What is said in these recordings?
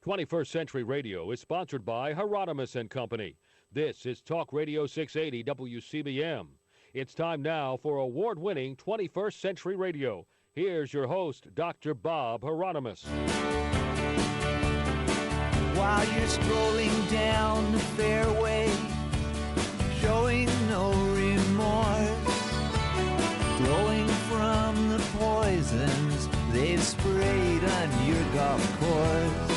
21st Century Radio is sponsored by Hieronymus and Company. This is Talk Radio 680 WCBM. It's time now for award-winning 21st Century Radio. Here's your host, Dr. Bob Hieronymus. While you're strolling down the fairway, showing no remorse, glowing from the poisons they've sprayed on your golf course.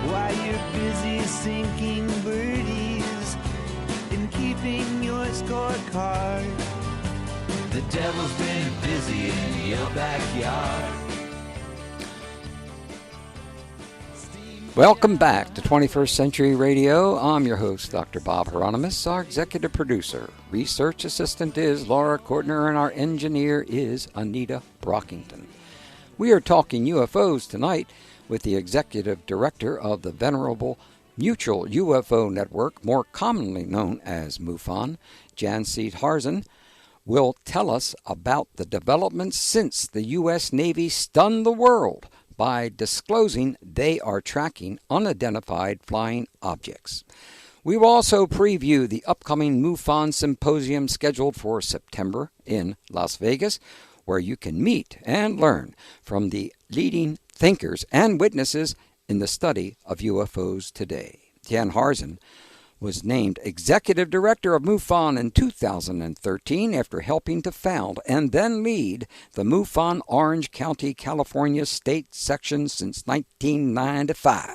While you're busy sinking birdies and keeping your scorecard, the devil's been busy in your backyard. Welcome back to 21st Century Radio. I'm your host, Dr. Bob Hieronymus. Our executive producer, research assistant is Laura Kortner, and our engineer is Anita Brockington. We are talking UFOs tonight with the executive director of the venerable Mutual UFO Network, more commonly known as MUFON, Janseed Harzan, will tell us about the developments since the U.S. Navy stunned the world by disclosing they are tracking unidentified flying objects. We will also preview the upcoming MUFON Symposium scheduled for September in Las Vegas, where you can meet and learn from the leading thinkers and witnesses in the study of UFOs today. Jan Harzan was named Executive Director of MUFON in 2013 after helping to found and then lead the MUFON Orange County, California State Section since 1995.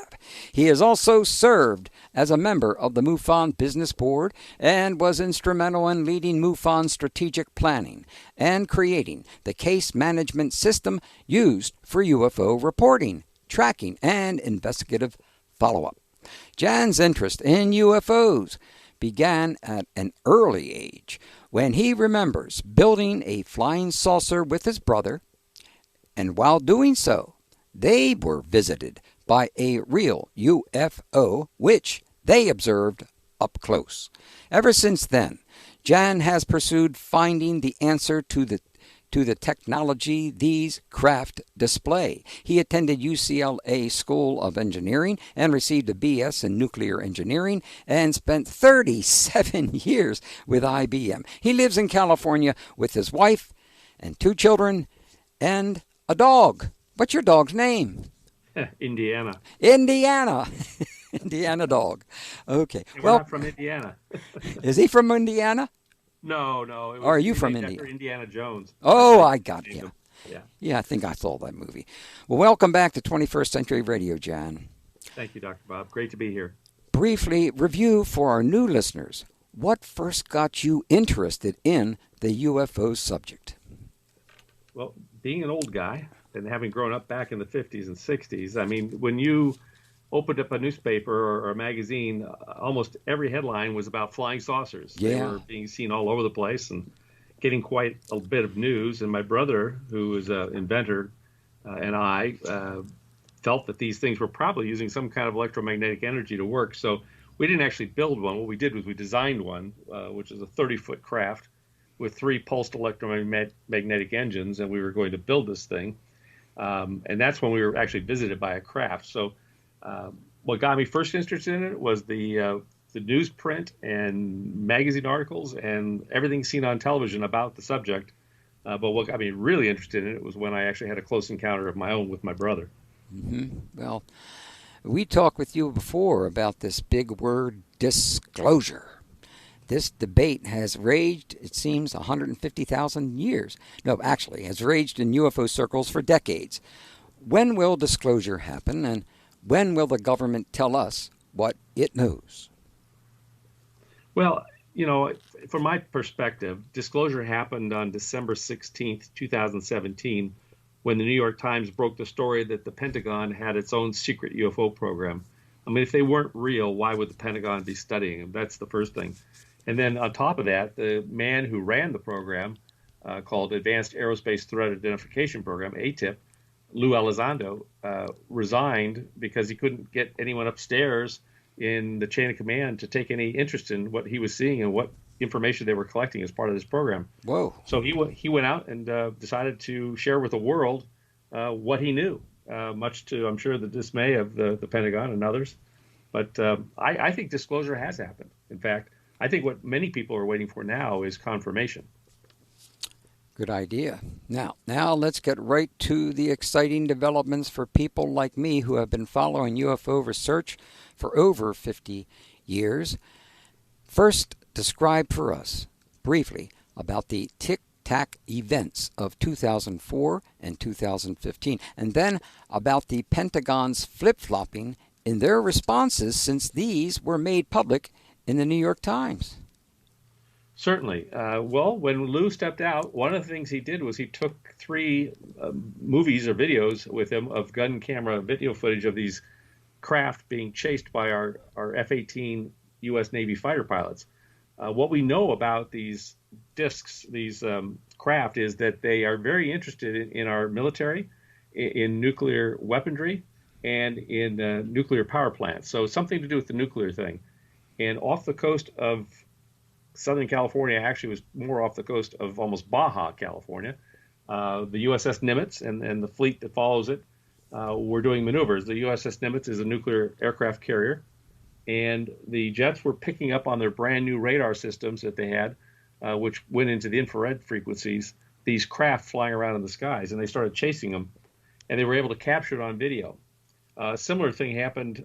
He has also served as a member of the MUFON Business Board and was instrumental in leading MUFON strategic planning and creating the case management system used for UFO reporting, tracking, and investigative follow-up. Jan's interest in UFOs began at an early age when he remembers building a flying saucer with his brother, and while doing so, they were visited by a real UFO, which they observed up close. Ever since then, Jan has pursued finding the answer to the technology these craft display. He attended UCLA School of Engineering and received a BS in nuclear engineering and spent 37 years with IBM. He lives in California with his wife and 2 children and a dog. What's your dog's name? Indiana. Indiana. Indiana dog. Okay. Hey, we're not from Indiana. Is he from Indiana? No. Or are you from Indiana? Indiana Jones. Oh, I got you. Yeah. Yeah, I think I saw that movie. Well, welcome back to 21st Century Radio, Jan. Thank you, Dr. Bob. Great to be here. Briefly review for our new listeners. What first got you interested in the UFO subject? Well, being an old guy and having grown up back in the 50s and 60s, I mean, when you opened up a newspaper or a magazine, almost every headline was about flying saucers. Yeah. They were being seen all over the place and getting quite a bit of news. And my brother, who is an inventor, and I felt that these things were probably using some kind of electromagnetic energy to work. So we didn't actually build one. What we did was we designed one, which is a 30-foot craft with 3 pulsed electromagnetic engines, and we were going to build this thing. And that's when we were actually visited by a craft. So what got me first interested in it was the newsprint and magazine articles and everything seen on television about the subject. But what got me really interested in it was when I actually had a close encounter of my own with my brother. Mm-hmm. Well, we talked with you before about this big word, disclosure. This debate has raged, it seems, 150,000 years. No, actually, has raged in UFO circles for decades. When will disclosure happen, and when will the government tell us what it knows? Well, you know, from my perspective, disclosure happened on December 16th, 2017, when the New York Times broke the story that the Pentagon had its own secret UFO program. I mean, if they weren't real, why would the Pentagon be studying them? That's the first thing. And then on top of that, the man who ran the program, called Advanced Aerospace Threat Identification Program, ATIP, Lou Elizondo, resigned because he couldn't get anyone upstairs in the chain of command to take any interest in what he was seeing and what information they were collecting as part of this program. Whoa. So he went out and decided to share with the world what he knew. much to, I'm sure, the dismay of the Pentagon and others. But I think disclosure has happened. In fact, I think what many people are waiting for now is confirmation. Good idea. Now let's get right to the exciting developments for people like me who have been following UFO research for over 50 years. First, describe for us briefly about the Tic-Tac events of 2004 and 2015, and then about the Pentagon's flip-flopping in their responses since these were made public in the New York Times. Certainly. Well, when Lou stepped out, one of the things he did was he took 3 movies or videos with him of gun camera video footage of these craft being chased by our F-18 U.S. Navy fighter pilots. What we know about these discs, these craft, is that they are very interested in our military, in nuclear weaponry, and in nuclear power plants. So something to do with the nuclear thing. And off the coast of Southern California, actually was more off the coast of almost Baja, California, the USS Nimitz and the fleet that follows it were doing maneuvers. The USS Nimitz is a nuclear aircraft carrier, and the jets were picking up on their brand new radar systems that they had, which went into the infrared frequencies, these craft flying around in the skies, and they started chasing them, and they were able to capture it on video. A similar thing happened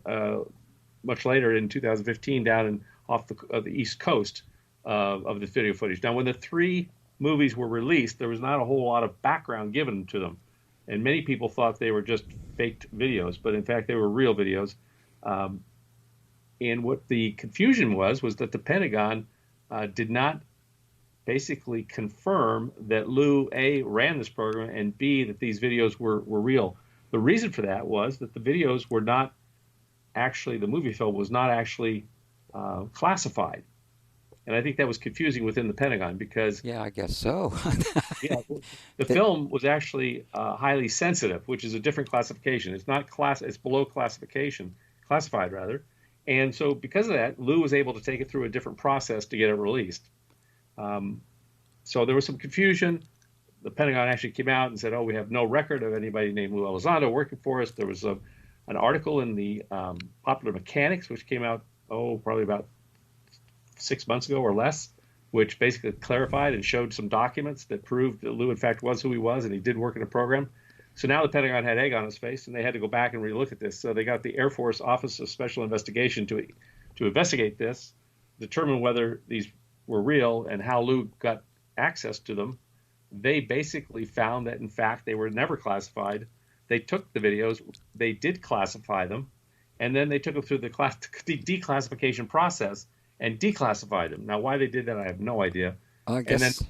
much later in 2015 down off the East Coast of the video footage. Now, when the 3 movies were released, there was not a whole lot of background given to them, and many people thought they were just faked videos, but in fact they were real videos. And what the confusion was that the Pentagon did not basically confirm that Lou, A, ran this program, and B, that these videos were real. The reason for that was that the videos were not actually, the movie film was not actually classified. And I think that was confusing within the Pentagon because... Yeah, I guess so. Yeah, the film was actually highly sensitive, which is a different classification. It's not it's below classified rather. And so because of that, Lou was able to take it through a different process to get it released. So there was some confusion. The Pentagon actually came out and said, oh, we have no record of anybody named Lou Elizondo working for us. There was an article in the Popular Mechanics, which came out, probably about 6 months ago or less, which basically clarified and showed some documents that proved that Lou, in fact, was who he was and he did work in the program. So now the Pentagon had egg on his face, and they had to go back and relook at this. So they got the Air Force Office of Special Investigation to investigate this, determine whether these were real and how Lou got access to them. They basically found that, in fact, they were never classified. They took the videos, they did classify them, and then they took them through the declassification process and declassified them. Now, why they did that, I have no idea. I guess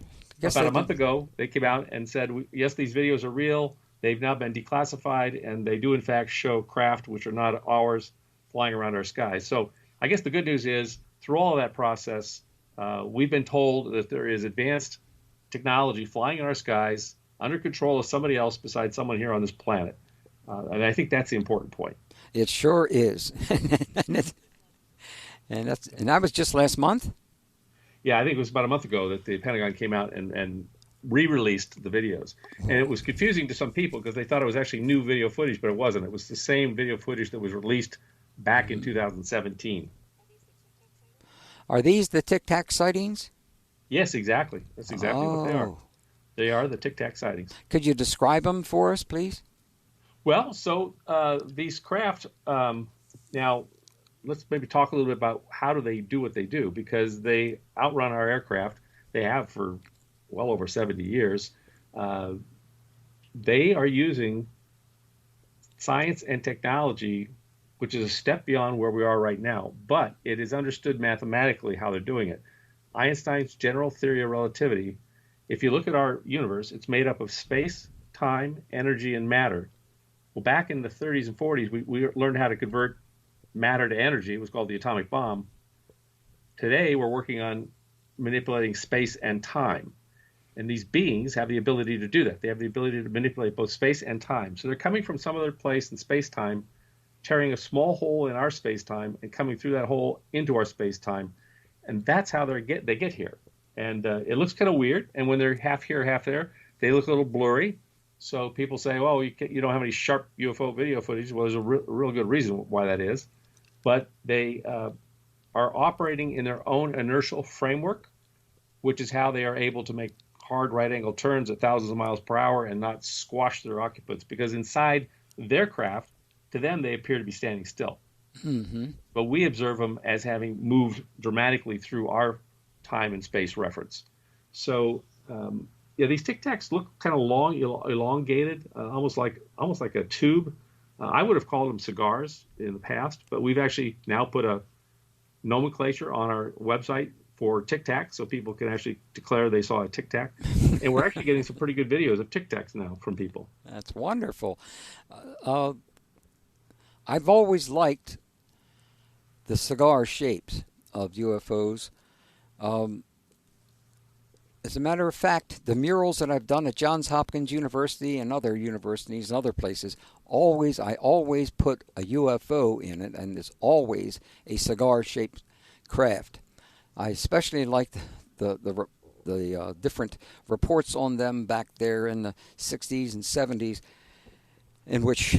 about a month ago, they came out and said, yes, these videos are real. They've now been declassified, and they do, in fact, show craft, which are not ours, flying around our skies. So I guess the good news is, through all of that process, we've been told that there is advanced technology flying in our skies under control of somebody else besides someone here on this planet. And I think that's the important point. It sure is. And that was just last month? Yeah, I think it was about a month ago that the Pentagon came out and re-released the videos. And it was confusing to some people because they thought it was actually new video footage, but it wasn't. It was the same video footage that was released back in 2017. Are these the Tic-Tac sightings? Yes, exactly. That's exactly what they are. They are the Tic-Tac sightings. Could you describe them for us, please? Well, so these craft, now let's maybe talk a little bit about how do they do what they do, because they outrun our aircraft. They have for well over 70 years. They are using science and technology, which is a step beyond where we are right now, but it is understood mathematically how they're doing it. Einstein's general theory of relativity, if you look at our universe, it's made up of space, time, energy, and matter. Well, back in the 30s and 40s, we learned how to convert matter to energy. It was called the atomic bomb. Today, we're working on manipulating space and time. And these beings have the ability to do that. They have the ability to manipulate both space and time. So they're coming from some other place in space-time, tearing a small hole in our space-time and coming through that hole into our space-time. And that's how they get here. And it looks kind of weird. And when they're half here, half there, they look a little blurry. So people say, well, you don't have any sharp UFO video footage. Well, there's a real good reason why that is. But they are operating in their own inertial framework, which is how they are able to make hard right-angle turns at thousands of miles per hour and not squash their occupants. Because inside their craft, to them, they appear to be standing still. Mm-hmm. But we observe them as having moved dramatically through our time and space reference. So, these Tic Tacs look kind of long, elongated, almost like a tube. I would have called them cigars in the past, but we've actually now put a nomenclature on our website for Tic Tac, so people can actually declare they saw a Tic Tac. And we're actually getting some pretty good videos of Tic Tacs now from people. That's wonderful. I've always liked the cigar shapes of UFOs. As a matter of fact, the murals that I've done at Johns Hopkins University and other universities and other places, I always put a UFO in it, and it's always a cigar-shaped craft. I especially liked the different reports on them back there in the 60s and 70s, in which,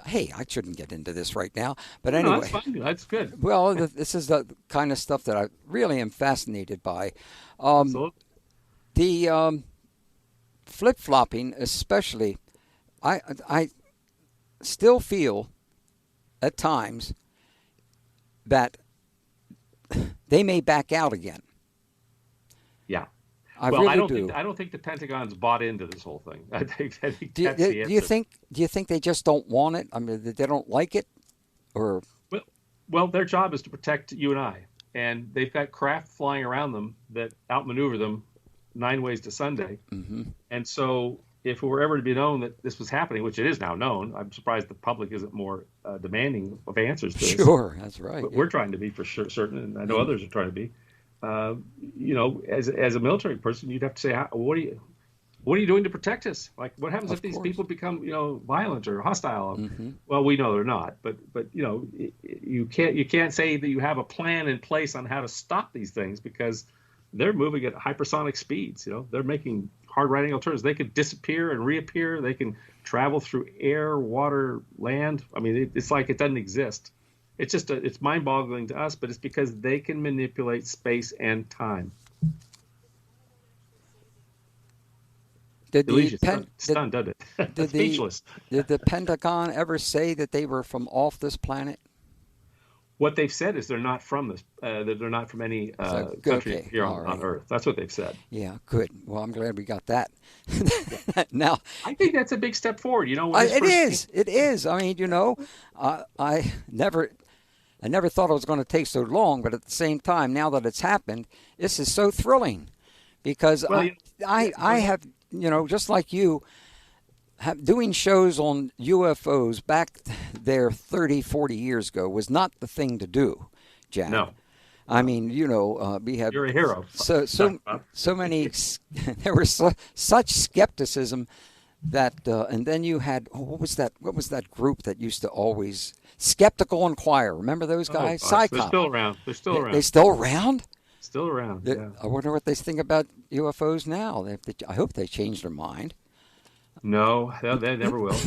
hey, I shouldn't get into this right now, but anyway. No, that's fine. That's good. Well, this is the kind of stuff that I really am fascinated by. The flip-flopping, especially, I still feel at times that they may back out again. Yeah. I don't think the Pentagon's bought into this whole thing. I think that's do the answer. you think they just don't want it? I mean, they don't like it, or? Well, their job is to protect you and I, and they've got craft flying around them that outmaneuver them 9 ways to Sunday. Mm-hmm. And so if it were ever to be known that this was happening, which it is now known, I'm surprised the public isn't more demanding of answers to this. Sure, that's right. But we're trying to be for sure, certain, and I know others are trying to be. As a military person, you'd have to say, what are you doing to protect us? Like, what happens if these people become, violent or hostile? Mm-hmm. Well, we know they're not, but you can't say that you have a plan in place on how to stop these things, because they're moving at hypersonic speeds. They're making hard right-angle turns. They could disappear and reappear. They can travel through air, water, land. I mean, it's like it doesn't exist. It's just it's mind-boggling to us, but it's because they can manipulate space and time. Stunned, doesn't it? Speechless. Did the Pentagon ever say that they were from off this planet? What they've said is they're not from this. That they're not from any country here on Earth. That's what they've said. Yeah, good. Well, I'm glad we got that. Now, I think that's a big step forward. It is. I mean, I never thought it was going to take so long, but at the same time, now that it's happened, this is so thrilling, because I have, just like you, doing shows on UFOs back there 30, 40 years ago was not the thing to do, Jack. No. I mean, we had... You're a hero. So many... There was such skepticism that... and then you had... what was that group that used to always... Skeptical Inquirer. Remember those guys? They're still around. They're still around. They're still around? Still around, yeah. I wonder what they think about UFOs now. I hope they changed their mind. No, they never will.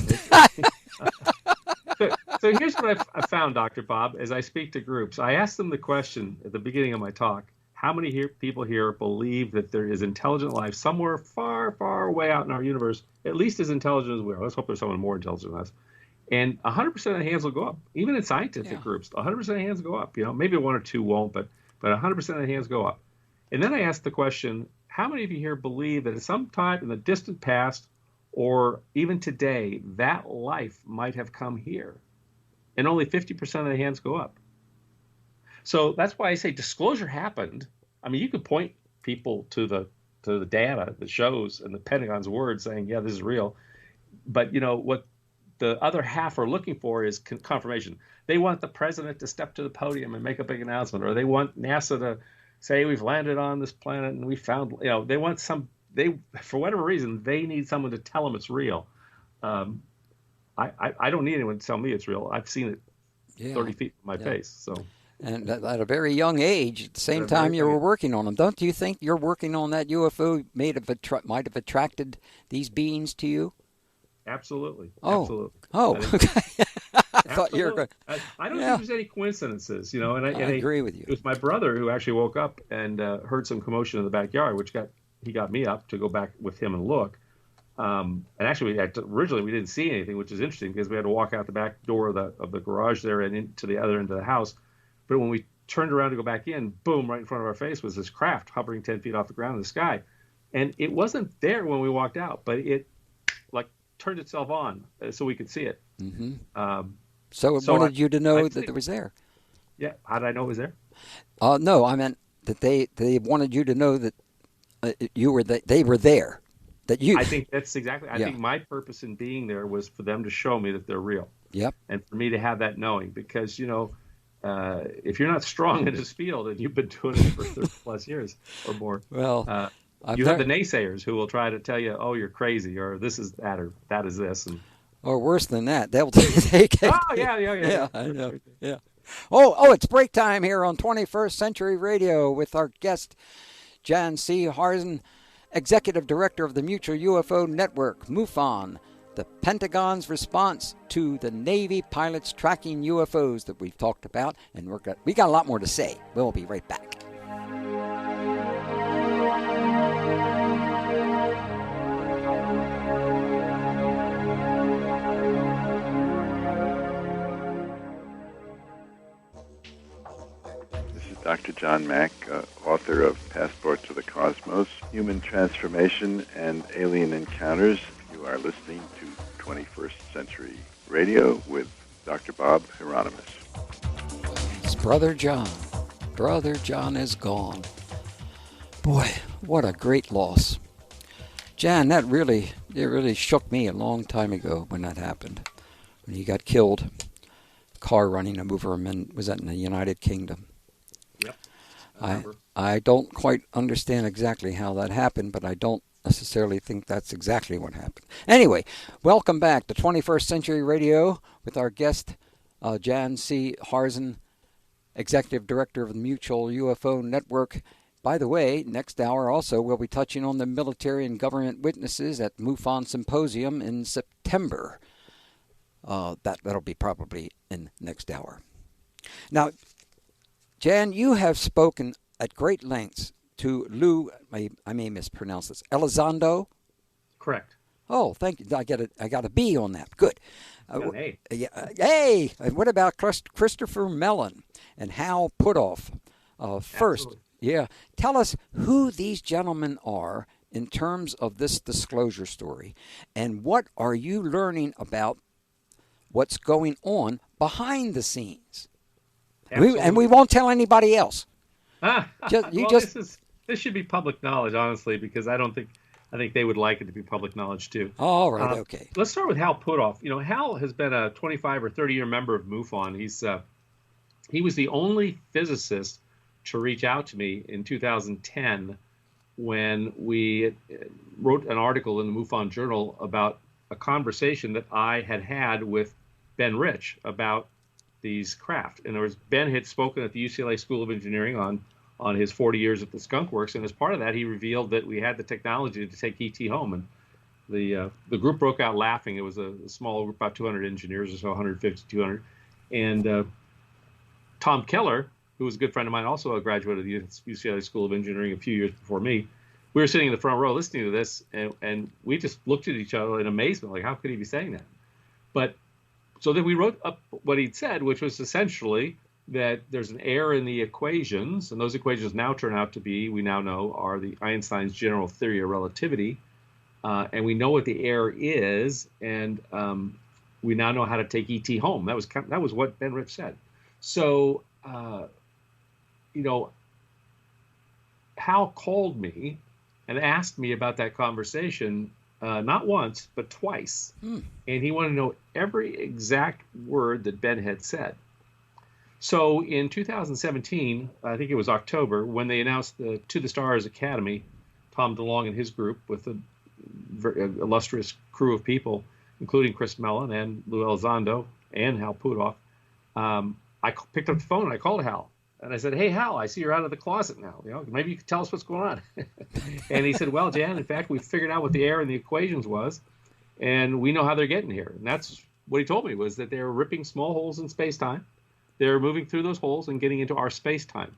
So here's what I found, Dr. Bob, as I speak to groups. I ask them the question at the beginning of my talk: how many people here believe that there is intelligent life somewhere far, far away out in our universe, at least as intelligent as we are? Let's hope there's someone more intelligent than us. And 100% of the hands will go up. Even in scientific groups, 100% of the hands go up. Maybe 1 or 2 won't, but 100% of the hands go up. And then I ask the question: how many of you here believe that at some time in the distant past, or even today, that life might have come here? And only 50% of the hands go up. So that's why I say disclosure happened. I mean, you could point people to the data that shows and the Pentagon's word saying, yeah, this is real. But what the other half are looking for is confirmation. They want the president to step to the podium and make a big announcement, or they want NASA to say we've landed on this planet and we found. They want for whatever reason, they need someone to tell them it's real. I don't need anyone to tell me it's real. I've seen it 30 feet from my face. So. And at a very young age, at the same time you were working on them. Don't you think you're working on that UFO might have attracted these beings to you? Absolutely. Oh. Absolutely. Oh, okay. I thought you were Absolutely. going. I don't Yeah, think there's any coincidences, I agree with you. it was my brother who actually woke up and heard some commotion in the backyard, he got me up to go back with him and look. And actually, originally we didn't see anything, which is interesting because we had to walk out the back door of the garage there and into the other end of the house. But when we turned around to go back in, boom, right in front of our face was this craft hovering 10 feet off the ground in the sky. And it wasn't there when we walked out, but it like turned itself on so we could see it. Mm-hmm. Um, So it so wanted you to know I that it was there. Yeah. How did I know it was there? No, I meant that they wanted you to know that they were there. That you. I think that's exactly. I Yeah. think my purpose in being there was for them to show me that they're real. Yep. And for me to have that knowing, because if you're not strong in this field and you've been doing it for 30 plus years or more, Well, you have the naysayers who will try to tell you, "Oh, you're crazy," or "This is that," or "That is this," and or worse than that, they'll take. oh yeah. Yeah, I know. Yeah. Oh, it's break time here on 21st Century Radio with our guest, Jan C. Harzan, Executive Director of the Mutual UFO Network, MUFON, the Pentagon's response to the Navy pilots tracking UFOs that we've talked about, and we got a lot more to say. We'll be right back. Dr. John Mack, author of Passport to the Cosmos, Human Transformation and Alien Encounters. You are listening to 21st Century Radio with Dr. Bob Hieronymus. It's Brother John. Brother John is gone. Boy, what a great loss. Jan, it really shook me a long time ago when that happened. When he got killed, car running him over him, and was that in the United Kingdom? Yep. I don't quite understand exactly how that happened, but I don't necessarily think that's exactly what happened. Anyway, welcome back to 21st Century Radio with our guest, Jan C. Harzan, Executive Director of the Mutual UFO Network. By the way, next hour also we'll be touching on the military and government witnesses at MUFON Symposium in September. That'll be probably in next hour. Now, Jan, you have spoken at great lengths to Lou, I may mispronounce this, Elizondo? Correct. Oh, thank you. I got a B on that. Good. Hey. Hey, and what about Christopher Mellon and Hal Puthoff? First, Absolutely. Yeah, tell us who these gentlemen are in terms of this disclosure story, and what are you learning about what's going on behind the scenes? We won't tell anybody else. This should be public knowledge, honestly, because I think they would like it to be public knowledge too. All right, okay. Let's start with Hal Puthoff. Hal has been a 25 or 30 year member of MUFON. He was the only physicist to reach out to me in 2010 when we wrote an article in the MUFON Journal about a conversation that I had with Ben Rich about these craft. In other words, Ben had spoken at the UCLA School of Engineering on his 40 years at the Skunk Works, and as part of that, he revealed that we had the technology to take ET home. And the group broke out laughing. It was a small group, about 200 engineers or so, 150, 200. And Tom Keller, who was a good friend of mine, also a graduate of the UCLA School of Engineering a few years before me, we were sitting in the front row listening to this, and we just looked at each other in amazement, like, how could he be saying that? But so then we wrote up what he'd said, which was essentially that there's an error in the equations, and those equations now turn out to be, we now know, are the Einstein's general theory of relativity, and we know what the error is, and we now know how to take ET home. That was what Ben Rich said. So, Hal called me and asked me about that conversation, not once, but twice. And he wanted to know every exact word that Ben had said. So in 2017, I think it was October, when they announced the To the Stars Academy, Tom DeLonge and his group with a very illustrious crew of people, including Chris Mellon and Lou Elizondo and Hal Puthoff, I picked up the phone and I called Hal. And I said, hey, Hal, I see you're out of the closet now. Maybe you could tell us what's going on. And he said, well, Jan, in fact, we figured out what the error in the equations was. and we know how they're getting here. And that's what he told me, was that they were ripping small holes in space-time. They're moving through those holes and getting into our space-time.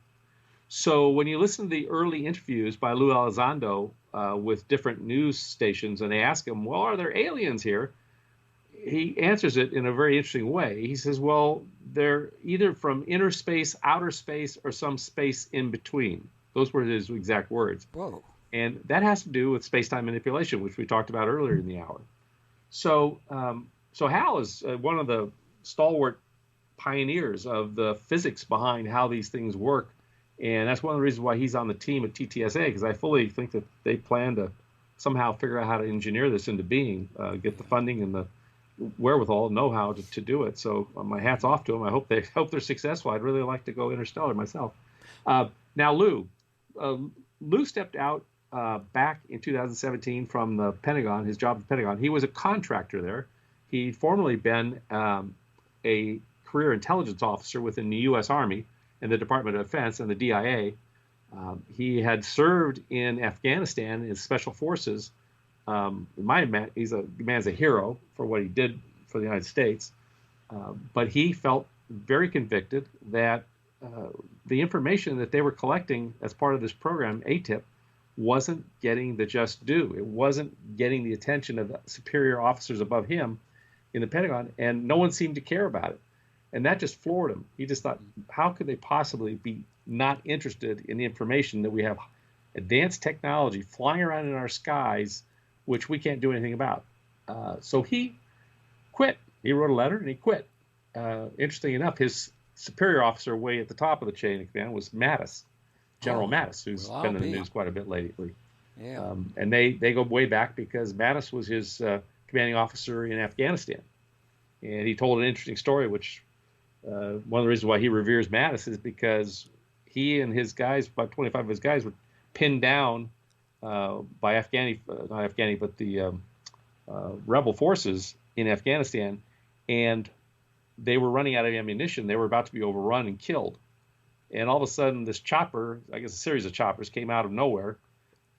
So when you listen to the early interviews by Lou Elizondo with different news stations, and they ask him, well, are there aliens here? He answers it in a very interesting way. He says, well, they're either from inner space, outer space, or some space in between. Those were his exact words. Whoa. And that has to do with space-time manipulation, which we talked about earlier in the hour. So, so Hal is one of the stalwart pioneers of the physics behind how these things work. And that's one of the reasons why he's on the team at TTSA, because I fully think that they plan to somehow figure out how to engineer this into being, get the funding and the wherewithal, know-how to do it. So my hat's off to them. I hope they're successful. I'd really like to go interstellar myself. Now, Lou stepped out back in 2017 from the Pentagon, his job at the Pentagon. He was a contractor there. He'd formerly been a career intelligence officer within the U.S. Army and the Department of Defense and the DIA. He had served in Afghanistan in Special Forces. He's a man's a hero for what he did for the United States. But he felt very convicted that the information that they were collecting as part of this program, ATIP, wasn't getting the just due. It wasn't getting the attention of the superior officers above him in the Pentagon, and no one seemed to care about it. And that just floored him. He just thought, how could they possibly be not interested in the information that we have advanced technology flying around in our skies, which we can't do anything about? So he quit. He wrote a letter and he quit. Interestingly enough, his superior officer way at the top of the chain of command was Mattis, General Mattis, who's been in the news quite a bit lately. Yeah. And they go way back because Mattis was his commanding officer in Afghanistan. And he told an interesting story, which one of the reasons why he reveres Mattis is because he and his guys, about 25 of his guys, were pinned down by the rebel forces in Afghanistan, and they were running out of ammunition. They were about to be overrun and killed. And all of a sudden, this chopper, I guess a series of choppers, came out of nowhere,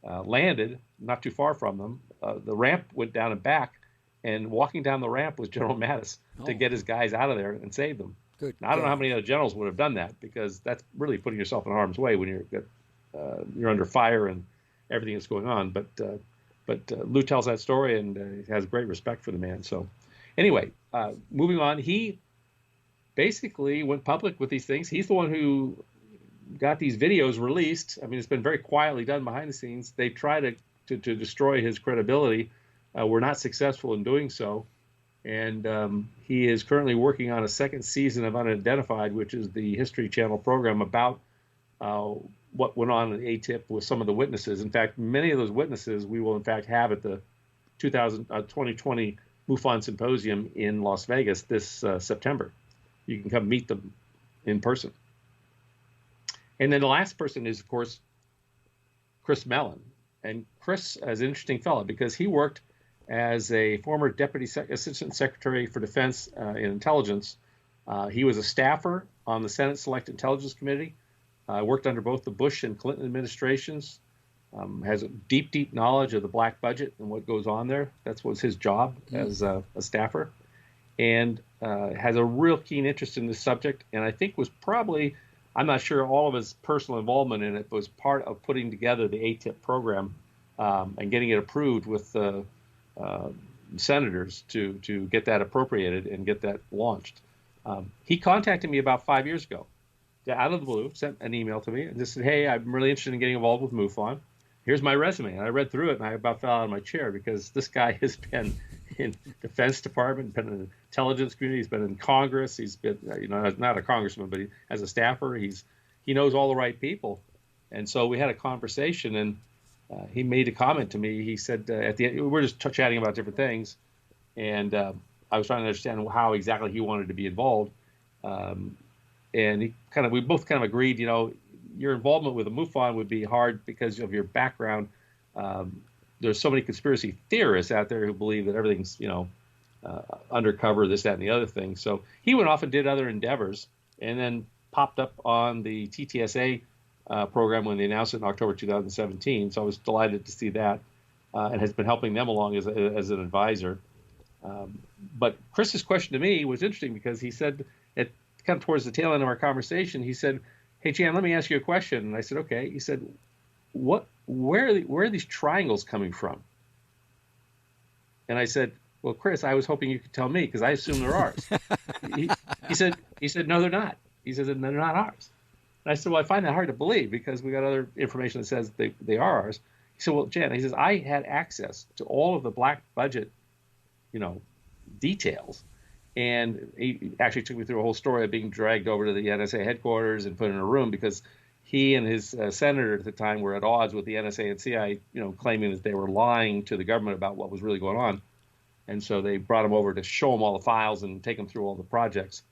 landed not too far from them. The ramp went down and back, and walking down the ramp was General Mattis to get his guys out of there and save them. Good. Now, I don't know how many other generals would have done that, because that's really putting yourself in harm's way when you're under fire and everything that's going on. But Lou tells that story and has great respect for the man. So anyway, moving on, he basically went public with these things. He's the one who got these videos released. I mean, it's been very quietly done behind the scenes. They tried to destroy his credibility. We're not successful in doing so. And he is currently working on a second season of Unidentified, which is the History Channel program about what went on in ATIP with some of the witnesses. In fact, many of those witnesses we will, in fact, have at the 2020 MUFON Symposium in Las Vegas this September. You can come meet them in person. And then the last person is, of course, Chris Mellon. And Chris is an interesting fellow because he worked as a former Deputy Assistant Secretary for Defense in Intelligence. He was a staffer on the Senate Select Intelligence Committee, worked under both the Bush and Clinton administrations, has a deep knowledge of the black budget and what goes on there. That was his job as a staffer, and has a real keen interest in this subject, and I think was probably, I'm not sure all of his personal involvement in it, but was part of putting together the ATIP program and getting it approved with senators to get that appropriated and get that launched. He contacted me about 5 years ago, out of the blue, sent an email to me and just said, hey, I'm really interested in getting involved with MUFON. Here's my resume. And I read through it and I about fell out of my chair because this guy has been in Defense Department, been in the intelligence community, he's been in Congress, he's been, not a congressman, but as a staffer, he knows all the right people. And so we had a conversation, and he made a comment to me. He said at the end, we were just chatting about different things, and I was trying to understand how exactly he wanted to be involved. And we both kind of agreed, your involvement with a MUFON would be hard because of your background. There's so many conspiracy theorists out there who believe that everything's, undercover, this, that, and the other thing. So he went off and did other endeavors, and then popped up on the TTSA program when they announced it in October 2017. So I was delighted to see that, and has been helping them along as an advisor. But Chris's question to me was interesting because he said, at kind of towards the tail end of our conversation, he said, "Hey, Jan, let me ask you a question." And I said, "Okay." He said, where are these triangles coming from?" And I said, "Well, Chris, I was hoping you could tell me because I assume they're ours." he said, "No, they're not." He said, "They're not ours." And I said, "Well, I find that hard to believe because we got other information that says they are ours." He said, "Well, Jan," he says, "I had access to all of the black budget, details." And he actually took me through a whole story of being dragged over to the NSA headquarters and put in a room because he and his senator at the time were at odds with the NSA and CIA, claiming that they were lying to the government about what was really going on. And so they brought him over to show him all the files and take him through all the projects.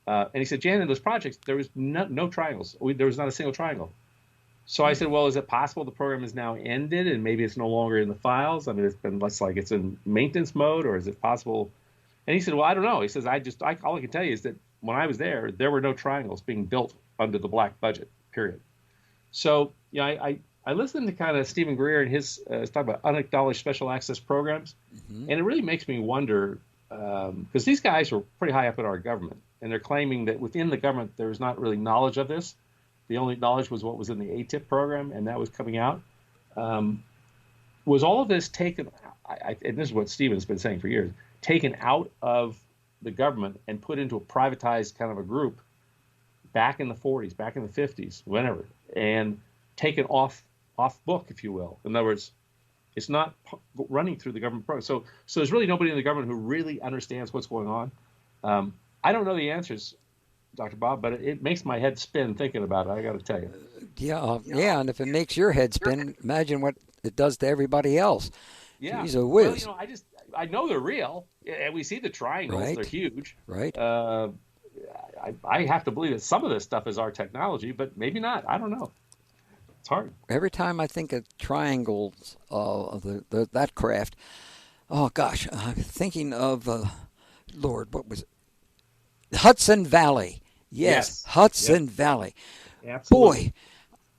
And he said, "Jan, in those projects, there was no triangles. There was not a single triangle." So I said, "Well, is it possible the program is now ended and maybe it's no longer in the files? I mean, it's been less like it's in maintenance mode, or is it possible?" And he said, "Well, I don't know." He says, all I can tell you is that when I was there were no triangles being built under the black budget, period." So, I listened to kind of Stephen Greer and his talk about unacknowledged special access programs. And it really makes me wonder, because these guys were pretty high up in our government, and they're claiming that within the government there's not really knowledge of this. The only knowledge was what was in the ATIP program, and that was coming out. Was all of this taken, and this is what Stephen's been saying for years, taken out of the government and put into a privatized kind of a group back in the 40s, back in the 50s, whenever, and taken off book, if you will. In other words, it's not running through the government program. So there's really nobody in the government who really understands what's going on. I don't know the answers, Dr. Bob, but it makes my head spin thinking about it, I got to tell you. Yeah, and if it makes your head spin, imagine what it does to everybody else. Yeah. He's a whiz. Well, I know they're real, and we see the triangles. Right. They're huge. Right. I have to believe that some of this stuff is our technology, but maybe not. I don't know. It's hard. Every time I think of triangles of that craft, oh gosh, I'm thinking of Lord, what was it? Hudson Valley. Yes. Hudson Valley. Absolutely. Boy,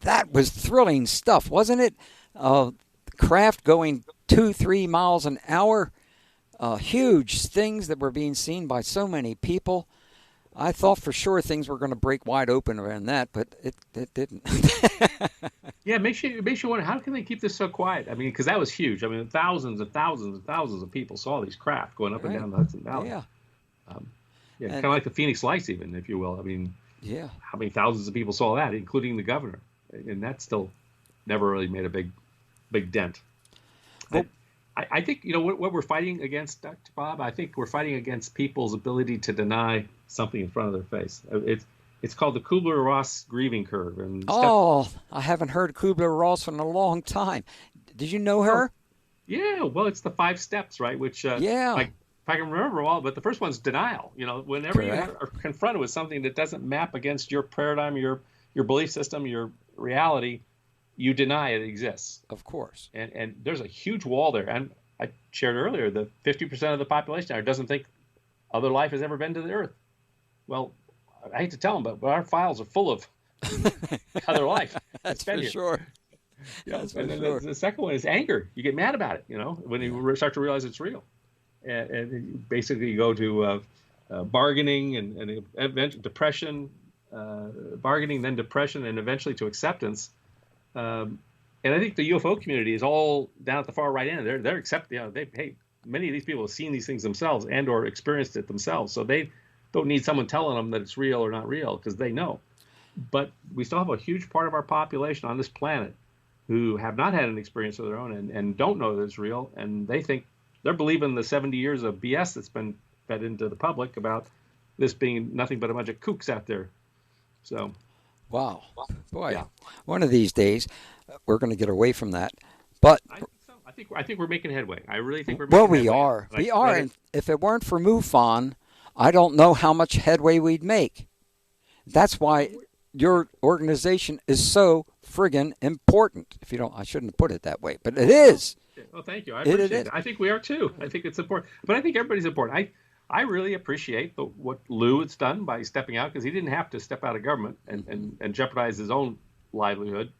that was thrilling stuff, wasn't it? Craft going 2-3 miles an hour. Huge things that were being seen by so many people. I thought for sure things were going to break wide open around that, but it didn't. Yeah, it makes you wonder, how can they keep this so quiet? I mean, because that was huge. I mean, thousands and thousands and thousands of people saw these craft going up and down the Hudson Valley. Yeah. Kind of like the Phoenix Lights, even, if you will. I mean, yeah. How many thousands of people saw that, including the governor? And that still never really made a big dent. Well, I think, what we're fighting against, Dr. Bob, I think we're fighting against people's ability to deny something in front of their face. It's called the Kubler-Ross grieving curve. And I haven't heard Kubler-Ross in a long time. Did you know her? Yeah, well, it's the 5 steps, right? Which, if I can remember all, but the first one's denial. Whenever Correct. you are confronted with something that doesn't map against your paradigm, your belief system, your reality, you deny it exists. Of course. And there's a huge wall there. And I shared earlier, the 50% of the population now doesn't think other life has ever been to the Earth. Well, I hate to tell them, but our files are full of other life. That's for sure. Yeah, That's and for then sure. the second one is anger. You get mad about it, when you start to realize it's real. And basically you go to bargaining and depression, bargaining, then depression, and eventually to acceptance. And I think the UFO community is all down at the far right end. They're accepting. Many of these people have seen these things themselves and or experienced it themselves, so they don't need someone telling them that it's real or not real because they know. But we still have a huge part of our population on this planet who have not had an experience of their own and don't know that it's real, and they're believing the 70 years of BS that's been fed into the public about this being nothing but a bunch of kooks out there. So, wow, boy, yeah. One of these days we're going to get away from that. But I think so. I think we're making headway. I really think we're well, making we headway. are. We are. And if it weren't for MUFON, I don't know how much headway we'd make. That's why your organization is so friggin' important. If you don't, I shouldn't have put it that way, but it is. Well, thank you. I appreciate it. I think we are too. I think it's important, but I think everybody's important. I really appreciate what Lou has done by stepping out, because he didn't have to step out of government and jeopardize his own livelihood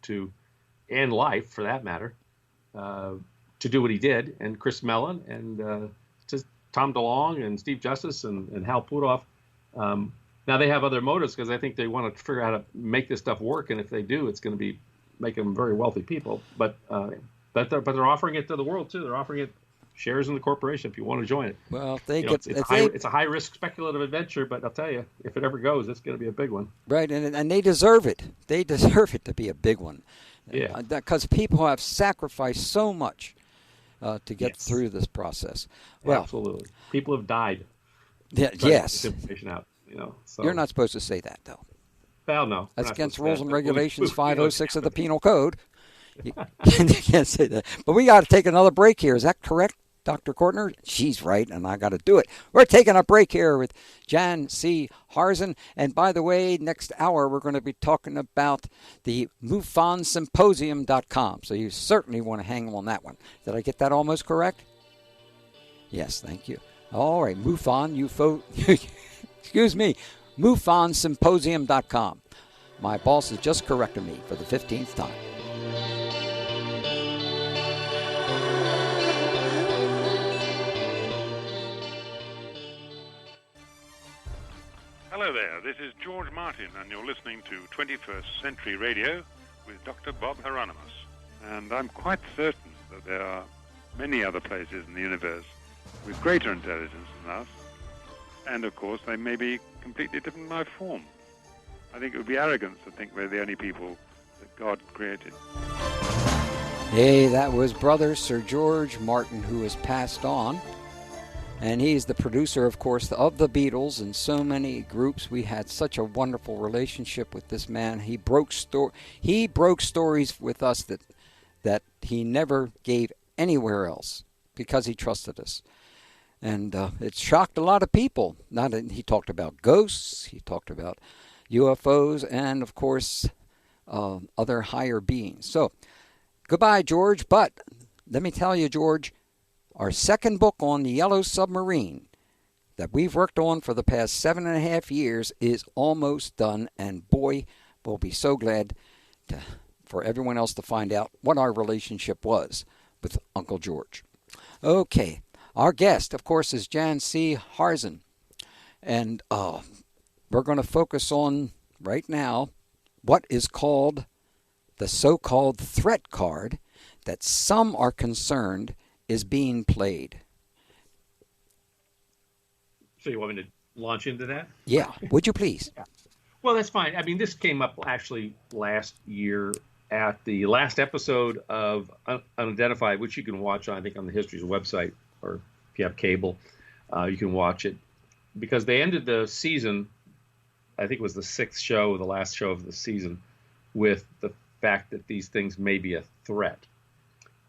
and life, for that matter, to do what he did. And Chris Mellon, and Tom DeLonge and Steve Justice and Hal Puthoff. Now they have other motives because I think they want to figure out how to make this stuff work, and if they do, it's going to be make them very wealthy people. But they're offering it to the world too. They're offering it shares in the corporation if you want to join it. Well, it's a high risk speculative adventure, but I'll tell you, if it ever goes, it's going to be a big one. Right, and they deserve it. They deserve it to be a big one. Yeah, because people have sacrificed so much to get through this process. Well, absolutely, people have died. Yeah, yes. To get this information out. So. You're not supposed to say that, though. Well, no. That's against rules and regulations 506 of the Penal Code. You can't say that. But we got to take another break here. Is that correct, Dr. Kortner? She's right, and I got to do it. We're taking a break here with Jan C. Harzan. And by the way, next hour we're going to be talking about the MUFONsymposium.com. So you certainly want to hang on that one. Did I get that almost correct? Yes, thank you. All right, UFO. Excuse me, MUFONsymposium.com. My boss has just corrected me for the 15th time. Hello there, this is George Martin, and you're listening to 21st Century Radio with Dr. Bob Hieronymus. And I'm quite certain that there are many other places in the universe with greater intelligence than us. And, of course, they may be completely different life forms. I think it would be arrogance to think we're the only people that God created. Hey, that was brother Sir George Martin, who has passed on. And he's the producer, of course, of the Beatles and so many groups. We had such a wonderful relationship with this man. He broke stories with us that he never gave anywhere else because he trusted us. And it shocked a lot of people. He talked about ghosts, he talked about UFOs, and, of course, other higher beings. So, goodbye, George. But let me tell you, George, our second book on the Yellow Submarine that we've worked on for the past 7.5 years is almost done. And, boy, we'll be so glad for everyone else to find out what our relationship was with Uncle George. Okay. Our guest, of course, is Jan C. Harzan, and we're going to focus on, right now, what is called the so-called threat card that some are concerned is being played. So you want me to launch into that? Yeah, would you please? Yeah. Well, that's fine. I mean, this came up actually last year at the last episode of Unidentified, which you can watch, I think, on the History's website. Or if you have cable, you can watch it. Because they ended the season, I think it was the 6th show, the last show of the season, with the fact that these things may be a threat.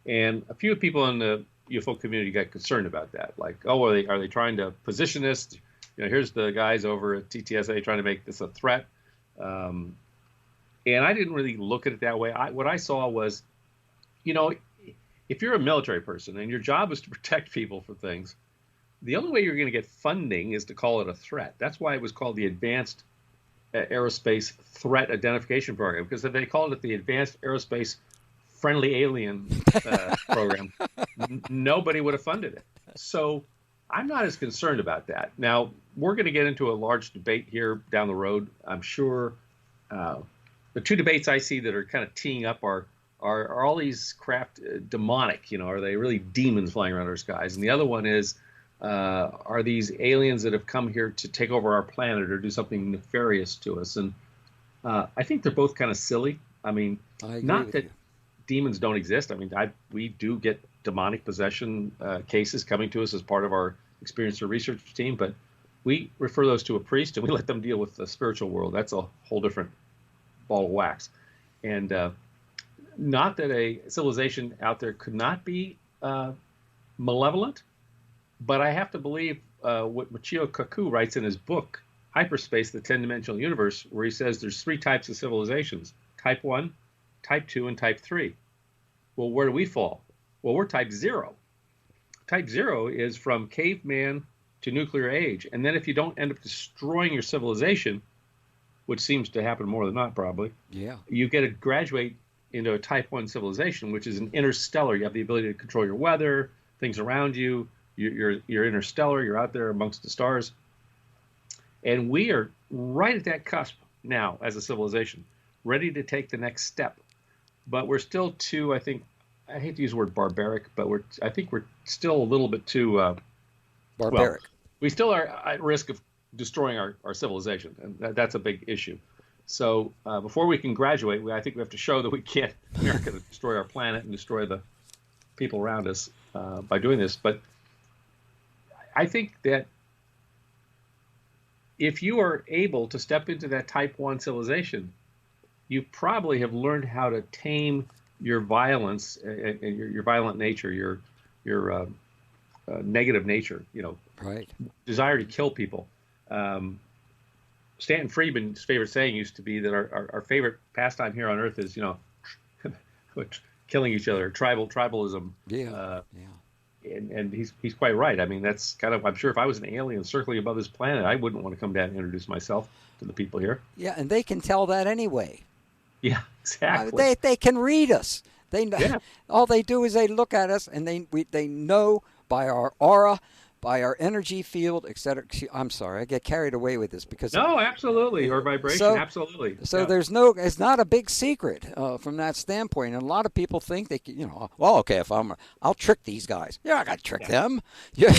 And a few people in the UFO community got concerned about that. Like, oh, are they trying to position this? Here's the guys over at TTSA trying to make this a threat. And I didn't really look at it that way. What I saw was, if you're a military person and your job is to protect people from things, the only way you're going to get funding is to call it a threat. That's why it was called the Advanced Aerospace Threat Identification Program, because if they called it the Advanced Aerospace Friendly Alien Program, nobody would have funded it. So I'm not as concerned about that. Now, we're going to get into a large debate here down the road. I'm sure the two debates I see that are kind of teeing up are all these craft demonic? Are they really demons flying around our skies? And the other one is, are these aliens that have come here to take over our planet or do something nefarious to us? And I think they're both kind of silly. I mean, not that demons don't exist. I mean, we do get demonic possession cases coming to us as part of our experience or research team, but we refer those to a priest and we let them deal with the spiritual world. That's a whole different ball of wax. And not that a civilization out there could not be malevolent, but I have to believe what Michio Kaku writes in his book, Hyperspace, the 10-Dimensional Universe, where he says there's 3 types of civilizations, Type 1, Type 2, and Type 3. Well, where do we fall? Well, we're Type 0. Type 0 is from caveman to nuclear age. And then if you don't end up destroying your civilization, which seems to happen more than not probably, you get to graduate into a Type 1 civilization, which is an interstellar. You have the ability to control your weather, things around you, You're interstellar. You're out there amongst the stars, and we are right at that cusp now as a civilization, ready to take the next step. But we're still too, I think, I hate to use the word barbaric, but I think we're still a little bit too Barbaric. Well, we still are at risk of destroying our civilization, and that's a big issue. So before we can graduate, I think we have to show that we aren't going to destroy our planet and destroy the people around us by doing this. But I think that if you are able to step into that Type 1 civilization, you probably have learned how to tame your violence and your violent nature, your negative nature, right? Desire to kill people. Stanton Friedman's favorite saying used to be that our favorite pastime here on Earth is, killing each other, tribalism. Yeah. And he's quite right. I mean, that's kind of, I'm sure if I was an alien circling above this planet, I wouldn't want to come down and introduce myself to the people here. Yeah, and they can tell that anyway. Yeah, exactly. They can read us. All they do is they look at us, and they know by our aura, by our energy field, etc. I'm sorry, I get carried away with this because no, absolutely, or vibration, absolutely. So it's not a big secret from that standpoint. And a lot of people think they can, well, okay, I'll trick these guys. Yeah, I got to trick them. Yeah.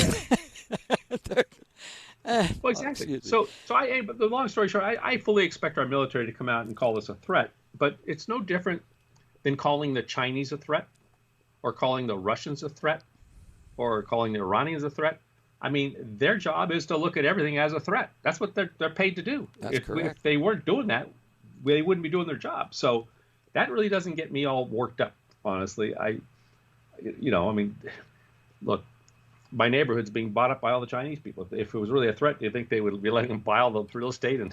Well, exactly. But the long story short, I fully expect our military to come out and call this a threat. But it's no different than calling the Chinese a threat, or calling the Russians a threat, or calling the Iranians a threat. I mean, their job is to look at everything as a threat. That's what they're paid to do. That's correct. If they weren't doing that, they wouldn't be doing their job. So that really doesn't get me all worked up, honestly. Look, my neighborhood's being bought up by all the Chinese people. If it was really a threat, do you think they would be letting them buy all the real estate in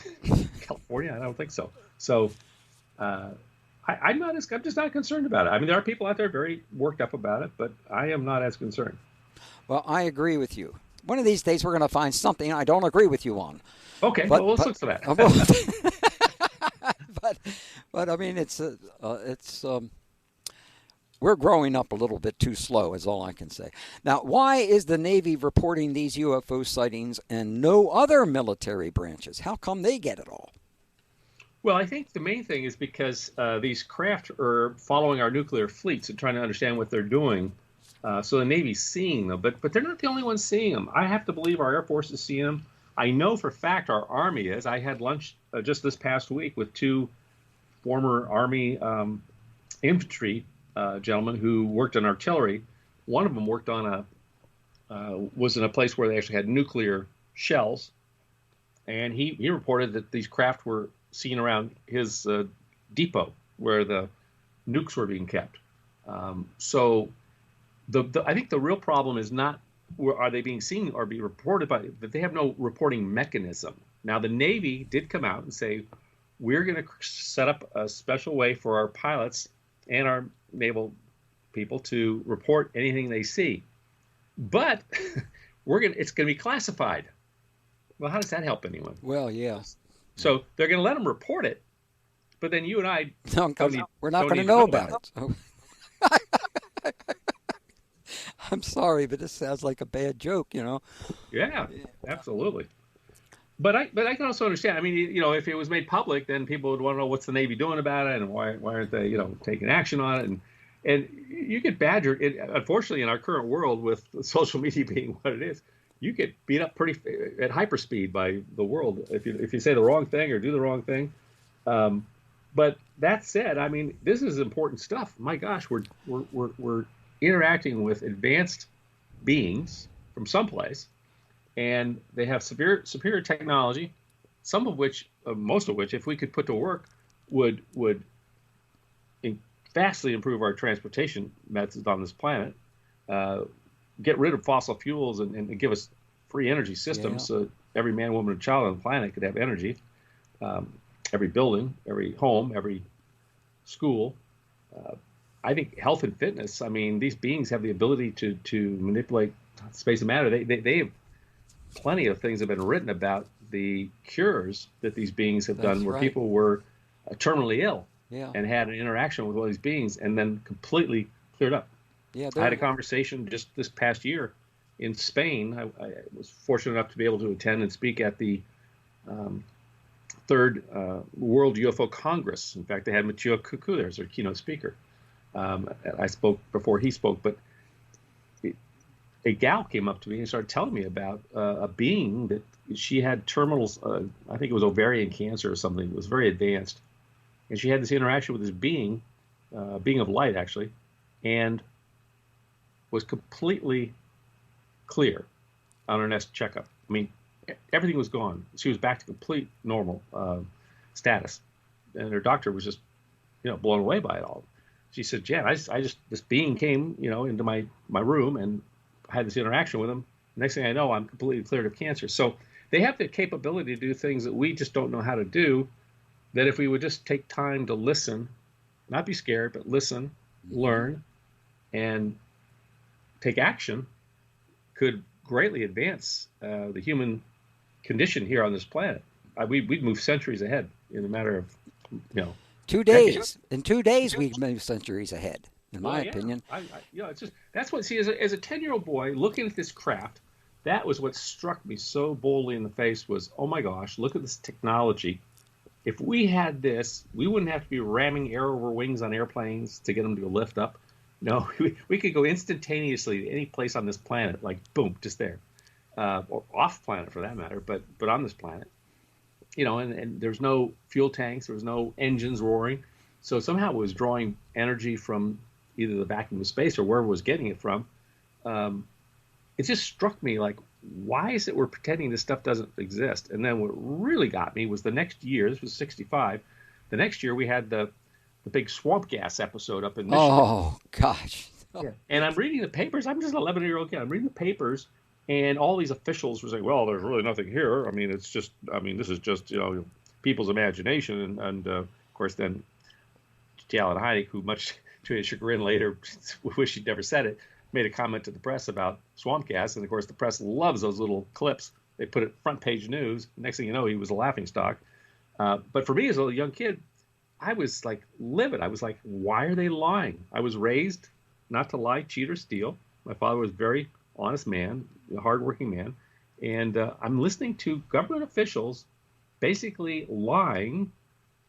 California? I don't think so. So I'm just not concerned about it. I mean, there are people out there very worked up about it, but I am not as concerned. Well, I agree with you. One of these days, we're going to find something I don't agree with you on. Okay, let's look for that. but I mean, we're growing up a little bit too slow, is all I can say. Now, why is the Navy reporting these UFO sightings and no other military branches? How come they get it all? Well, I think the main thing is because these craft are following our nuclear fleets and trying to understand what they're doing. So the Navy's seeing them, but they're not the only ones seeing them. I have to believe our Air Force is seeing them. I know for a fact our Army is. I had lunch just this past week with two former Army infantry gentlemen who worked in artillery. One of them worked on was in a place where they actually had nuclear shells, and he reported that these craft were seen around his depot where the nukes were being kept. So I think the real problem is not are they being seen or be reported by, that they have no reporting mechanism. Now, the Navy did come out and say, we're going to set up a special way for our pilots and our naval people to report anything they see. But it's going to be classified. Well, how does that help anyone? Well, yeah. So they're going to let them report it, but then you and I we're not going to know about it. So. I'm sorry, but this sounds like a bad joke, Yeah, absolutely. But I can also understand. I mean, if it was made public, then people would want to know what's the Navy doing about it and why aren't they, taking action on it. And you get badgered. Unfortunately, in our current world, with social media being what it is, you get beat up pretty at hyperspeed by the world if you say the wrong thing or do the wrong thing. But that said, I mean, this is important stuff. My gosh, we're interacting with advanced beings from someplace, and they have superior technology, some of which, most of which, if we could put to work, would vastly improve our transportation methods on this planet, get rid of fossil fuels, and give us free energy systems so every man, woman, and child on the planet could have energy. Every building, every home, every school. I think health and fitness, I mean, these beings have the ability to manipulate space and matter. They have plenty of things have been written about the cures that these beings have done where people were terminally ill and had an interaction with all these beings and then completely cleared up. I had a conversation just this past year in Spain. I was fortunate enough to be able to attend and speak at the third World UFO Congress. In fact, they had Mathieu Coucou there as their keynote speaker. I spoke before he spoke, but a gal came up to me and started telling me about a being that she had terminal, I think it was ovarian cancer or something. It was very advanced. And she had this interaction with this being of light, actually, and was completely clear on her next checkup. I mean, everything was gone. She was back to complete normal status. And her doctor was just, blown away by it all. She said, Jan, this being came, into my room and I had this interaction with him. Next thing I know, I'm completely cleared of cancer. So they have the capability to do things that we just don't know how to do, that if we would just take time to listen, not be scared, but listen, learn, and take action, could greatly advance the human condition here on this planet. We'd move centuries ahead in a matter of, 2 days. In 2 days, we'd move centuries ahead, in my opinion. It's just, that's what, see, as a 10-year-old boy looking at this craft, that was what struck me so boldly in the face was, oh my gosh, look at this technology. If we had this, we wouldn't have to be ramming air over wings on airplanes to get them to lift up. No, we could go instantaneously to any place on this planet, like boom, just there, or off planet for that matter, but on this planet, and there's no fuel tanks, there was no engines roaring, so somehow it was drawing energy from either the vacuum of space or wherever it was getting it from. It just struck me like, why is it we're pretending this stuff doesn't exist? And then what really got me was the next year. This was 1965. The next year we had the big swamp gas episode up in Michigan. Oh, gosh. Yeah. And I'm reading the papers. I'm just an 11-year-old kid. I'm reading the papers, and all these officials were saying, well, there's really nothing here. I mean, this is just, people's imagination. And of course, then J. Allen Hynek, who much to his chagrin later, wish he'd never said it, made a comment to the press about swamp gas. And of course, the press loves those little clips. They put it front page news. Next thing you know, he was a laughingstock. But for me as a young kid, I was like livid. I was like, why are they lying? I was raised not to lie, cheat, or steal. My father was a very honest man, a hardworking man. And I'm listening to government officials basically lying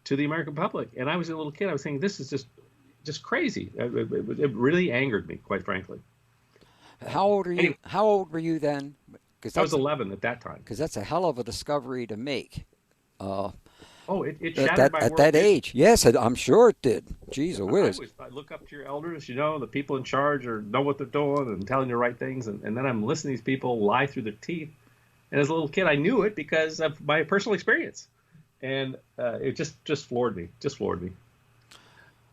to the American public. And I was a little kid. I was thinking, this is just crazy. It really angered me, quite frankly. How old are you? Anyway, how old were you then? I was 11 at that time. Because that's a hell of a discovery to make. It shattered my world. At that age, yes, I'm sure it did. Jeez, whiz. I look up to your elders, the people in charge know what they're doing and telling you right things, and then I'm listening to these people lie through their teeth. And as a little kid, I knew it because of my personal experience, and it just floored me.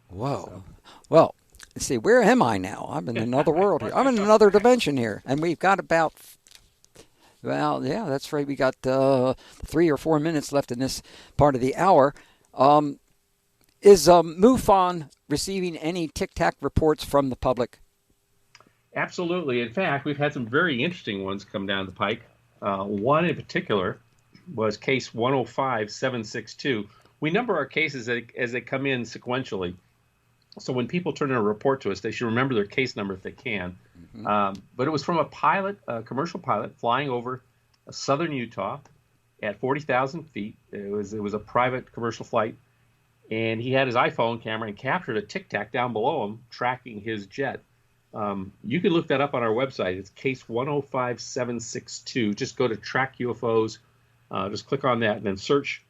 Whoa. So. Well, let's see, where am I now? I'm in another world here. I'm in another dimension here, and we've got about. Well, yeah, that's right. We got 3 or 4 minutes left in this part of the hour. Is MUFON receiving any tic-tac reports from the public? Absolutely. In fact, we've had some very interesting ones come down the pike. One in particular was case 105762. We number our cases as they come in sequentially. So when people turn in a report to us, they should remember their case number if they can. Mm-hmm. But it was from a commercial pilot flying over southern Utah at 40,000 feet. It was a private commercial flight, and he had his iPhone camera and captured a tic tac down below him, tracking his jet. You can look that up on our website. It's case 105762. Just go to Track UFOs. Just click on that and then search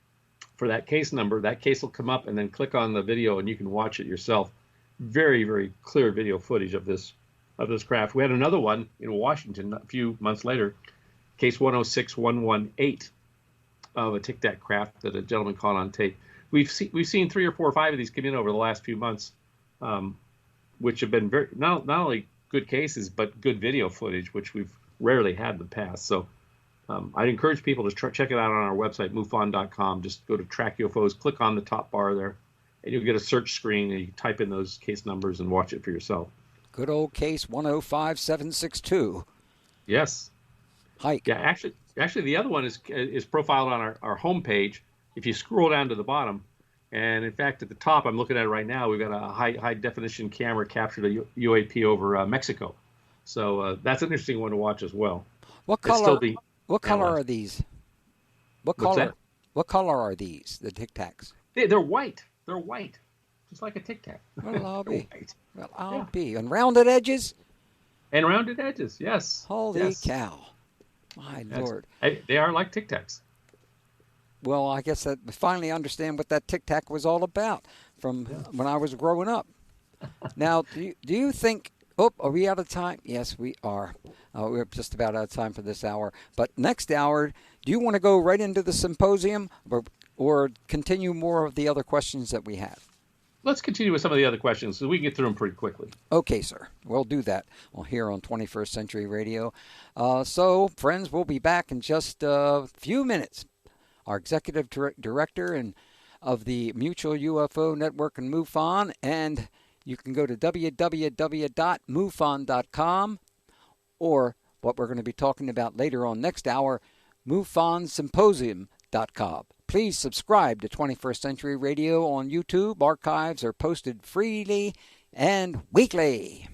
for that case number. That case will come up, and then click on the video, and you can watch it yourself. Very, very clear video footage of this craft. We had another one in Washington a few months later, case 106118, of a Tic Tac craft that a gentleman caught on tape. We've seen 3 or 4 or 5 of these come in over the last few months, which have been very not only good cases but good video footage, which we've rarely had in the past. So I'd encourage people to check it out on our website, MUFON.com. Just go to Track UFOs, click on the top bar there, and you'll get a search screen, and you can type in those case numbers and watch it for yourself. Good old case 105762. Yes. Hike. Yeah, actually, the other one is profiled on our homepage. If you scroll down to the bottom, and in fact, at the top, I'm looking at it right now, we've got a high definition camera captured a UAP over Mexico. So that's an interesting one to watch as well. What It's still color? being What color analyzed. are these? What What's color? that? What color are these? The Tic Tacs. They're white. They're white, just like a Tic Tac. Well, I'll They're be. white. Well, I'll Yeah. be. And rounded edges. And rounded edges. Yes. Holy Yes. cow! My Yes. Lord. They are like Tic Tacs. Well, I guess that we finally understand what that Tic Tac was all about from when I was growing up. Now, do you think? Oh, are we out of time? Yes, we are. We're just about out of time for this hour. But next hour, do you want to go right into the symposium or continue more of the other questions that we have? Let's continue with some of the other questions so we can get through them pretty quickly. Okay, sir. We'll do that here on 21st Century Radio. So, friends, we'll be back in just a few minutes. Our executive director and of the Mutual UFO Network and MUFON, and you can go to www.mufon.com, or what we're going to be talking about later on next hour, mufonsymposium.com. Please subscribe to 21st Century Radio on YouTube. Archives are posted freely and weekly.